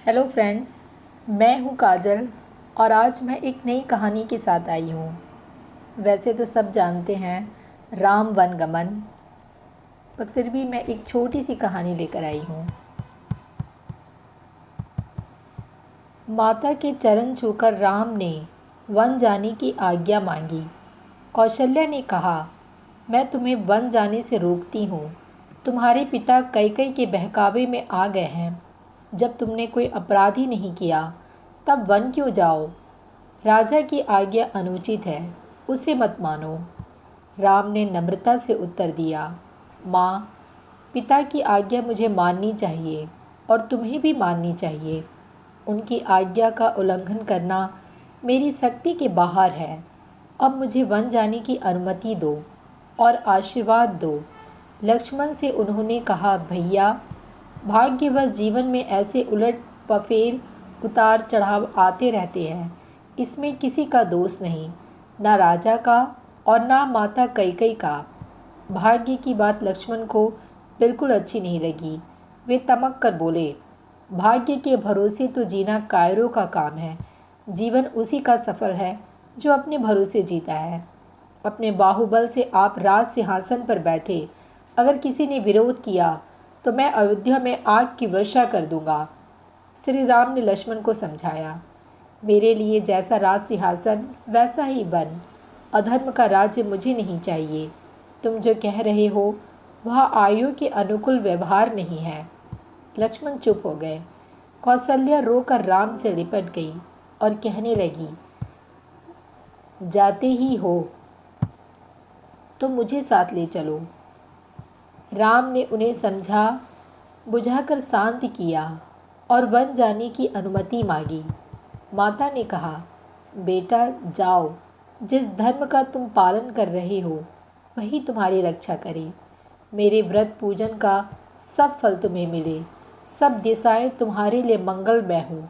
Hello friends, मैं हूँ काजल और आज मैं एक नई कहानी के साथ आई हूँ। वैसे तो सब जानते हैं राम वनगमन, पर फिर भी मैं एक छोटी सी कहानी लेकर आई हूँ। माता के चरण छूकर राम ने वन जाने की आज्ञा मांगी। कौशल्या ने कहा, मैं तुम्हें वन जाने से रोकती हूँ। तुम्हारे पिता कैकई के बहकावे में आ गए हैं। जब तुमने कोई अपराध ही नहीं किया तब वन क्यों जाओ? राजा की आज्ञा अनुचित है, उसे मत मानो। राम ने नम्रता से उत्तर दिया, माँ, पिता की आज्ञा मुझे माननी चाहिए और तुम्हें भी माननी चाहिए। उनकी आज्ञा का उल्लंघन करना मेरी शक्ति के बाहर है। अब मुझे वन जाने की अनुमति दो और आशीर्वाद दो। लक्ष्मण से उन्होंने कहा, भैया, भाग्यवश जीवन में ऐसे उलट पफेर उतार चढ़ाव आते रहते हैं। इसमें किसी का दोष नहीं, ना राजा का और ना माता कैकई का। भाग्य की बात लक्ष्मण को बिल्कुल अच्छी नहीं लगी। वे तमक कर बोले, भाग्य के भरोसे तो जीना कायरों का काम है। जीवन उसी का सफल है जो अपने भरोसे जीता है। अपने बाहुबल से आप राज सिंहासन पर बैठे, अगर किसी ने विरोध किया तो मैं अयोध्या में आग की वर्षा कर दूंगा। श्री राम ने लक्ष्मण को समझाया, मेरे लिए जैसा राज सिंहासन वैसा ही वन। अधर्म का राज्य मुझे नहीं चाहिए। तुम जो कह रहे हो वह आयु के अनुकूल व्यवहार नहीं है। लक्ष्मण चुप हो गए। कौशल्या रोकर राम से लिपट गई और कहने लगी, जाते ही हो तो मुझे साथ ले चलो। राम ने उन्हें समझा बुझाकर शांत किया और वन जाने की अनुमति मांगी। माता ने कहा, बेटा जाओ, जिस धर्म का तुम पालन कर रहे हो वही तुम्हारी रक्षा करे। मेरे व्रत पूजन का सब फल तुम्हें मिले। सब दिशाएं तुम्हारे लिए मंगलमय हो।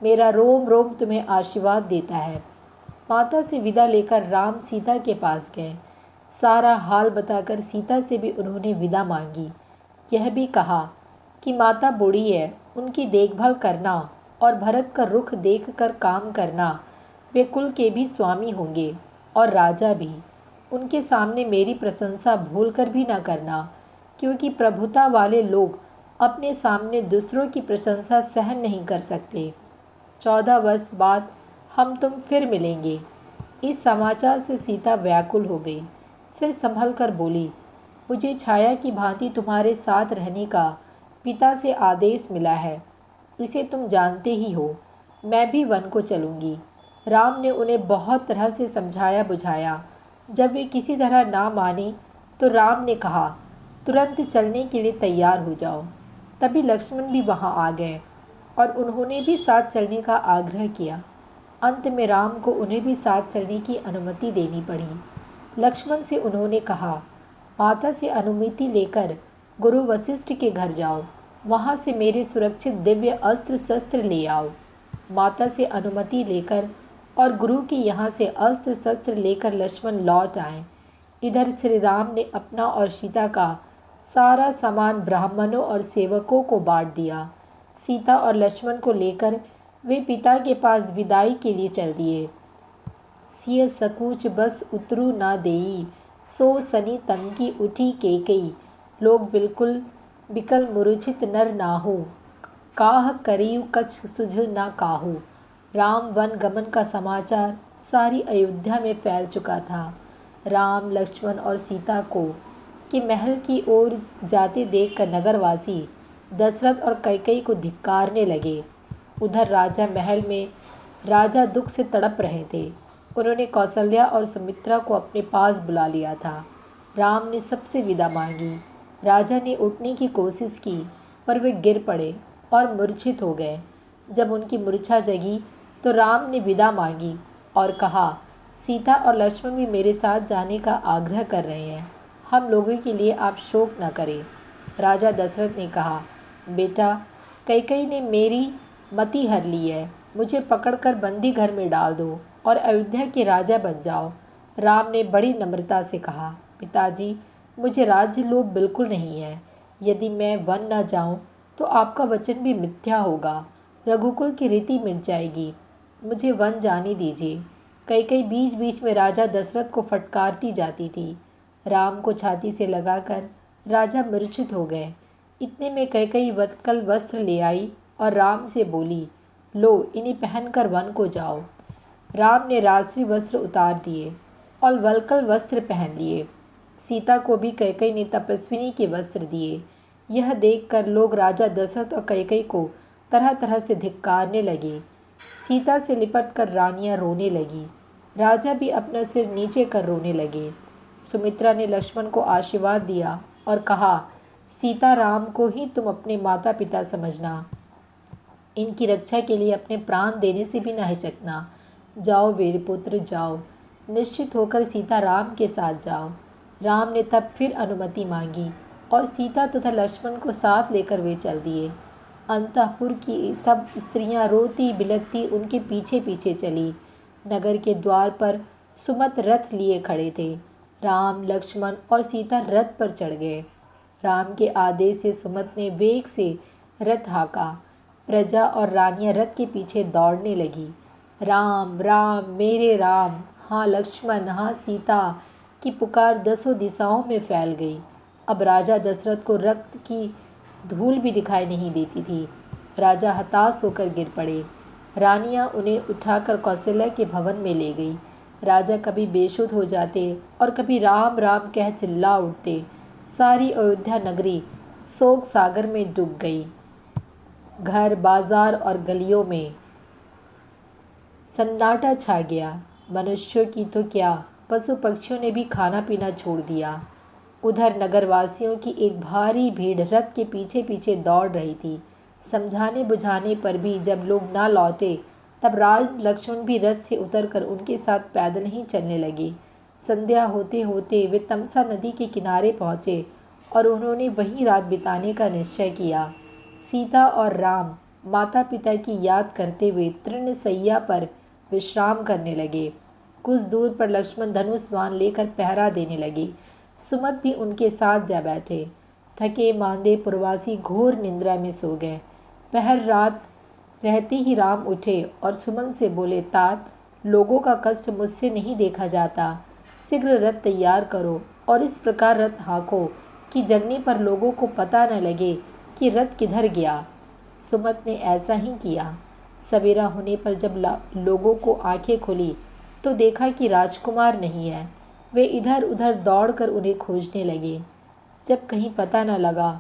मेरा रोम रोम तुम्हें आशीर्वाद देता है। माता से विदा लेकर राम सीता के पास गए। सारा हाल बताकर सीता से भी उन्होंने विदा मांगी। यह भी कहा कि माता बूढ़ी है, उनकी देखभाल करना और भरत का रुख देखकर काम करना। वे कुल के भी स्वामी होंगे और राजा भी। उनके सामने मेरी प्रशंसा भूलकर भी ना करना, क्योंकि प्रभुता वाले लोग अपने सामने दूसरों की प्रशंसा सहन नहीं कर सकते। 14 वर्ष बाद हम तुम फिर मिलेंगे। इस समाचार से सीता व्याकुल हो गई। फिर संभल कर बोली, मुझे छाया की भांति तुम्हारे साथ रहने का पिता से आदेश मिला है। इसे तुम जानते ही हो। मैं भी वन को चलूँगी। राम ने उन्हें बहुत तरह से समझाया बुझाया। जब वे किसी तरह ना माने तो राम ने कहा, तुरंत चलने के लिए तैयार हो जाओ। तभी लक्ष्मण भी वहाँ आ गए और उन्होंने भी साथ चलने का आग्रह किया। अंत में राम को उन्हें भी साथ चलने की अनुमति देनी पड़ी। लक्ष्मण से उन्होंने कहा, माता से अनुमति लेकर गुरु वशिष्ठ के घर जाओ। वहाँ से मेरे सुरक्षित दिव्य अस्त्र शस्त्र ले आओ। माता से अनुमति लेकर और गुरु के यहाँ से अस्त्र शस्त्र लेकर लक्ष्मण लौट आए। इधर श्री राम ने अपना और सीता का सारा सामान ब्राह्मणों और सेवकों को बांट दिया। सीता और लक्ष्मण को लेकर वे पिता के पास विदाई के लिए चल दिए। सिय सकूच बस उतरू ना देई, सो सनी तमकी उठी केकई। लोग बिल्कुल बिकल मुरुचित नर नाहु, काह करियु कछ सुझ ना काहू। राम वन गमन का समाचार सारी अयोध्या में फैल चुका था। राम, लक्ष्मण और सीता को कि महल की ओर जाते देखकर नगरवासी दशरथ और कैकई को धिक्कारने लगे। उधर राजा महल में राजा दुख से तड़प रहे थे। उन्होंने कौशल्या और सुमित्रा को अपने पास बुला लिया था। राम ने सबसे विदा मांगी। राजा ने उठने की कोशिश की, पर वे गिर पड़े और मूर्छित हो गए। जब उनकी मूर्छा जगी तो राम ने विदा मांगी और कहा, सीता और लक्ष्मण भी मेरे साथ जाने का आग्रह कर रहे हैं। हम लोगों के लिए आप शोक न करें। राजा दशरथ ने कहा, बेटा, कैकई ने मेरी मति हर ली है। मुझे पकड़कर बंदी घर में डाल दो और अयोध्या के राजा बन जाओ। राम ने बड़ी नम्रता से कहा, पिताजी, मुझे राज्य लोभ बिल्कुल नहीं है। यदि मैं वन न जाऊं तो आपका वचन भी मिथ्या होगा। रघुकुल की रीति मिट जाएगी। मुझे वन जाने दीजिए। कई बीच बीच में राजा दशरथ को फटकारती जाती थी। राम को छाती से लगाकर राजा मूर्छित हो गए। इतने में कई वत्कल वस्त्र ले आई और राम से बोली, लो इन्हें पहनकर वन को जाओ। राम ने राजसी वस्त्र उतार दिए और वल्कल वस्त्र पहन लिए। सीता को भी कैकई ने तपस्विनी के वस्त्र दिए। यह देखकर लोग राजा दशरथ और कैकई को तरह तरह से धिक्कारने लगे। सीता से लिपट कर रानियाँ रोने लगी। राजा भी अपना सिर नीचे कर रोने लगे। सुमित्रा ने लक्ष्मण को आशीर्वाद दिया और कहा, सीता राम को ही तुम अपने माता पिता समझना। इनकी रक्षा के लिए अपने प्राण देने से भी न हिचकना। जाओ वीरपुत्र जाओ, निश्चित होकर सीता राम के साथ जाओ। राम ने तब फिर अनुमति मांगी और सीता तथा लक्ष्मण को साथ लेकर वे चल दिए। अंतःपुर की सब स्त्रियां रोती बिलखती उनके पीछे पीछे चली। नगर के द्वार पर सुमत रथ लिए खड़े थे। राम लक्ष्मण और सीता रथ पर चढ़ गए। राम के आदेश से सुमत ने वेग से रथ हाँका। प्रजा और रानियां रथ के पीछे दौड़ने लगी। राम राम मेरे राम, हाँ लक्ष्मण, हाँ सीता की पुकार दसों दिशाओं में फैल गई। अब राजा दशरथ को रक्त की धूल भी दिखाई नहीं देती थी। राजा हताश होकर गिर पड़े। रानियां उन्हें उठाकर कौशल्या के भवन में ले गई। राजा कभी बेसुध हो जाते और कभी राम राम कह चिल्ला उठते। सारी अयोध्या नगरी शोक सागर में डूब गई। घर बाजार और गलियों में सन्नाटा छा गया। मनुष्यों की तो क्या, पशु पक्षियों ने भी खाना पीना छोड़ दिया। उधर नगरवासियों की एक भारी भीड़ रथ के पीछे पीछे दौड़ रही थी। समझाने बुझाने पर भी जब लोग ना लौटे तब राम लक्ष्मण भी रथ से उतरकर उनके साथ पैदल ही चलने लगे। संध्या होते होते वे तमसा नदी के किनारे पहुँचे और उन्होंने वहीं रात बिताने का निश्चय किया। सीता और राम माता पिता की याद करते हुए तृण सैया पर विश्राम करने लगे। कुछ दूर पर लक्ष्मण धनुष बाण लेकर पहरा देने लगे। सुमत भी उनके साथ जा बैठे। थके मांदे प्रवासी घोर निंद्रा में सो गए। पहर रात रहते ही राम उठे और सुमन से बोले, तात, लोगों का कष्ट मुझसे नहीं देखा जाता। शीघ्र रथ तैयार करो और इस प्रकार रथ हाँको कि जगने पर लोगों को पता न लगे कि रथ किधर गया। सुमत ने ऐसा ही किया। सवेरा होने पर जब लोगों को आंखें खुली तो देखा कि राजकुमार नहीं है। वे इधर उधर दौड़कर उन्हें खोजने लगे। जब कहीं पता न लगा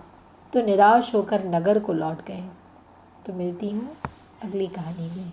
तो निराश होकर नगर को लौट गए। तो मिलती हूँ अगली कहानी में।